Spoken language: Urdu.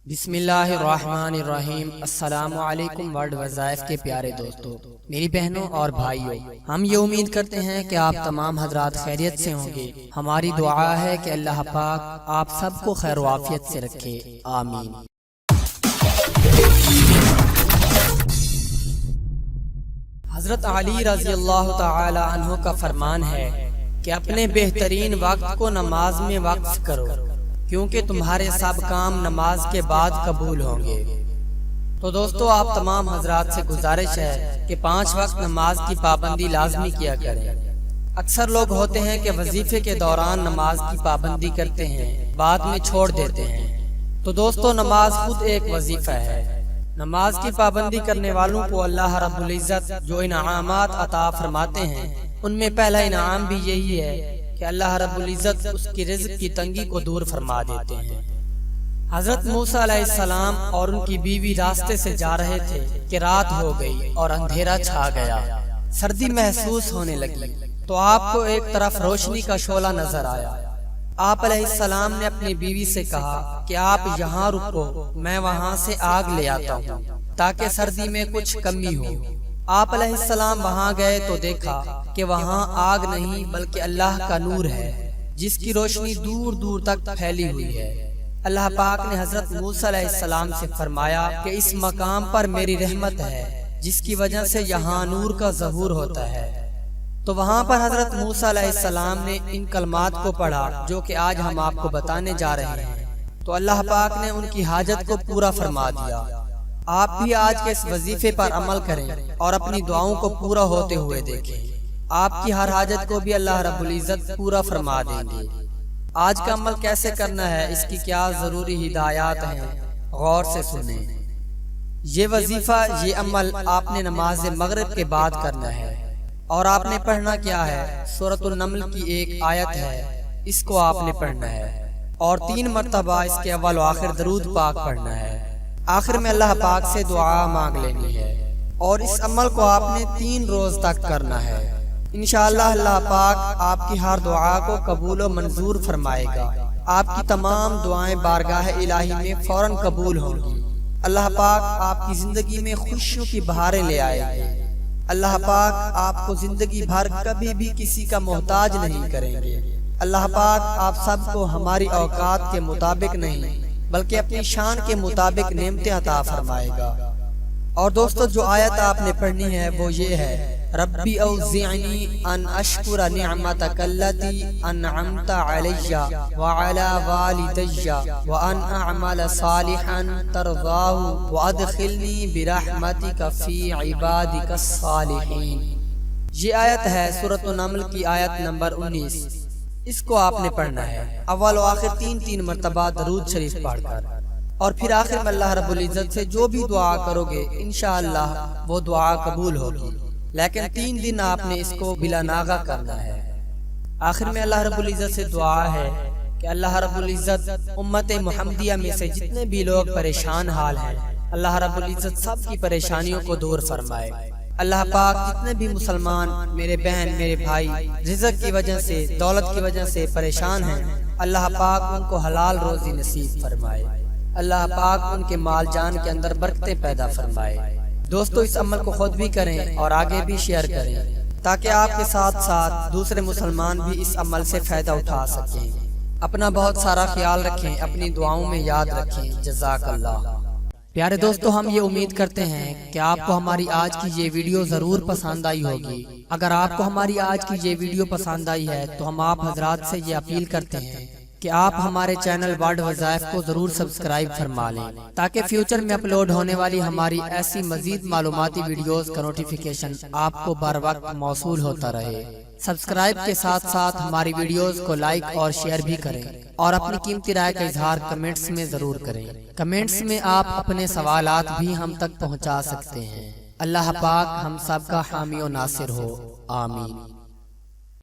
بسم اللہ الرحمن الرحیم۔ السلام علیکم ورلڈ وظائف کے پیارے دوستو، میری بہنوں اور بھائیوں، ہم یہ امید کرتے ہیں کہ آپ تمام حضرات خیریت سے ہوں گے۔ ہماری دعا ہے کہ اللہ پاک آپ سب کو خیر و عافیت سے رکھے، آمین۔ حضرت علی رضی اللہ تعالی عنہ کا فرمان ہے کہ اپنے بہترین وقت کو نماز میں وقف کرو، کیونکہ تمہارے سب کام نماز کے بعد قبول ہوں گے۔ تو دوستو، آپ تمام حضرات سے گزارش ہے کہ 5 وقت نماز کی پابندی لازمی کیا کریں۔ اکثر لوگ ہوتے ہیں کہ وظیفے کے دوران نماز کی پابندی کرتے ہیں، بعد میں چھوڑ دیتے ہیں۔ تو دوستو، نماز خود ایک وظیفہ ہے۔ نماز کی پابندی کرنے والوں کو اللہ رب العزت جو انعامات عطا فرماتے ہیں، ان میں پہلا انعام بھی یہی ہے کہ اللہ رب العزت اس کی رزق کی تنگی کو دور فرما دیتے ہیں۔ حضرت موسیٰ علیہ السلام اور ان کی بیوی راستے سے جا رہے تھے کہ رات ہو گئی اور اندھیرا چھا گیا، سردی محسوس ہونے لگی، تو آپ کو ایک طرف روشنی کا شعلہ نظر آیا۔ آپ علیہ السلام نے اپنی بیوی سے کہا کہ آپ یہاں رکو، میں وہاں سے آگ لے آتا ہوں تاکہ سردی میں کچھ کمی ہو۔ آپ علیہ السلام وہاں گئے تو دیکھا کہ وہاں آگ نہیں بلکہ اللہ کا نور ہے، جس کی روشنی دور دور تک پھیلی ہوئی ہے۔ اللہ پاک نے حضرت موسیٰ علیہ السلام سے فرمایا کہ اس مقام پر میری رحمت ہے، جس کی وجہ سے یہاں نور کا ظہور ہوتا ہے۔ تو وہاں پر حضرت موسیٰ علیہ السلام نے ان کلمات کو پڑھا جو کہ آج ہم آپ کو بتانے جا رہے ہیں، تو اللہ پاک نے ان کی حاجت کو پورا فرما دیا۔ آپ بھی آج کے اس وظیفے پر عمل کریں اور اپنی دعاؤں کو پورا ہوتے ہوئے دیکھیں، آپ کی ہر حاجت کو بھی اللہ رب العزت پورا فرما دیں گے۔ آج کا عمل کیسے کرنا ہے، اس کی کیا ضروری ہدایات ہیں، غور سے سنیں۔ یہ وظیفہ، یہ عمل آپ نے نماز مغرب کے بعد کرنا ہے، اور آپ نے پڑھنا کیا ہے؟ سورۃ النمل کی ایک آیت ہے، اس کو آپ نے پڑھنا ہے، اور 3 مرتبہ اس کے اول و آخر درود پاک پڑھنا ہے۔ آخر میں اللہ پاک سے دعا مانگ لینی ہے، اور اس عمل کو آپ نے 3 روز تک کرنا ہے۔ انشاءاللہ اللہ پاک آپ کی ہر دعا کو قبول و منظور فرمائے گا۔ آپ کی تمام دعائیں بارگاہ الہی میں فوراً قبول ہوں گی۔ اللہ پاک آپ کی زندگی میں خوشیوں کی بہاریں لے آئے گے۔ اللہ پاک آپ کو زندگی بھر کبھی بھی کسی کا محتاج نہیں کریں گے۔ اللہ پاک آپ سب کو ہماری اوقات کے مطابق نہیں بلکہ اپنی شان کے مطابق نعمتیں عطا فرمائے گا۔ اور دوستو، جو آیت آپ نے پڑھنی ہے وہ یہ ہے، ربی اوزعنی ان اشکر نعمتک التی انعمت علی وعلی والدی وان اعمل صالحا ترضاہ وادخلنی برحمتک فی عبادک الصالحین۔ یہ آیت ہے سورۃ النمل کی آیت نمبر 19۔ اس کو آپ نے پڑھنا ہے اول و آخر 3 مرتبہ درود شریف پڑھ کر، اور پھر آخر میں اللہ رب العزت سے جو بھی دعا کرو گے انشاءاللہ وہ دعا قبول ہوگی، لیکن 3 دن آپ نے اس کو بلا ناغہ کرنا ہے۔ آخر میں اللہ رب العزت سے دعا ہے کہ اللہ رب العزت امت محمدیہ میں سے جتنے بھی لوگ پریشان حال ہیں، اللہ رب العزت سب کی پریشانیوں کو دور فرمائے۔ اللہ پاک جتنے بھی مسلمان میرے بہن میرے بھائی رزق کی وجہ سے، دولت کی وجہ سے پریشان ہیں، اللہ پاک ان کو حلال روزی نصیب فرمائے۔ اللہ پاک ان کے مال جان کے اندر برکتیں پیدا فرمائے۔ دوستو، اس عمل کو خود بھی کریں اور آگے بھی شیئر کریں، تاکہ آپ کے ساتھ ساتھ دوسرے مسلمان بھی اس عمل سے فائدہ اٹھا سکیں۔ اپنا بہت سارا خیال رکھیں، اپنی دعاؤں میں یاد رکھیں۔ جزاک اللہ۔ پیارے دوستو، ہم یہ امید کرتے ہیں کہ آپ کو ہماری آج کی یہ ویڈیو ضرور پسند آئی ہوگی۔ اگر آپ کو ہماری آج کی یہ ویڈیو پسند آئی ہے تو ہم آپ حضرات سے یہ اپیل کرتے ہیں کہ آپ ہمارے چینل ورلڈ وظائف کو ضرور سبسکرائب فرما لیں، تاکہ فیوچر میں اپلوڈ ہونے والی ہماری ایسی مزید معلوماتی ویڈیوز کا نوٹیفیکیشن آپ کو بر وقت موصول ہوتا رہے۔ سبسکرائب کے ساتھ ساتھ ہماری ویڈیوز کو لائک اور شیئر بھی کریں، اور اپنی قیمتی رائے کا اظہار کمنٹس میں ضرور کریں۔ کمنٹس میں آپ اپنے سوالات بھی ہم تک پہنچا سکتے ہیں۔ اللہ پاک ہم سب کا حامی و ناصر ہو، آمین۔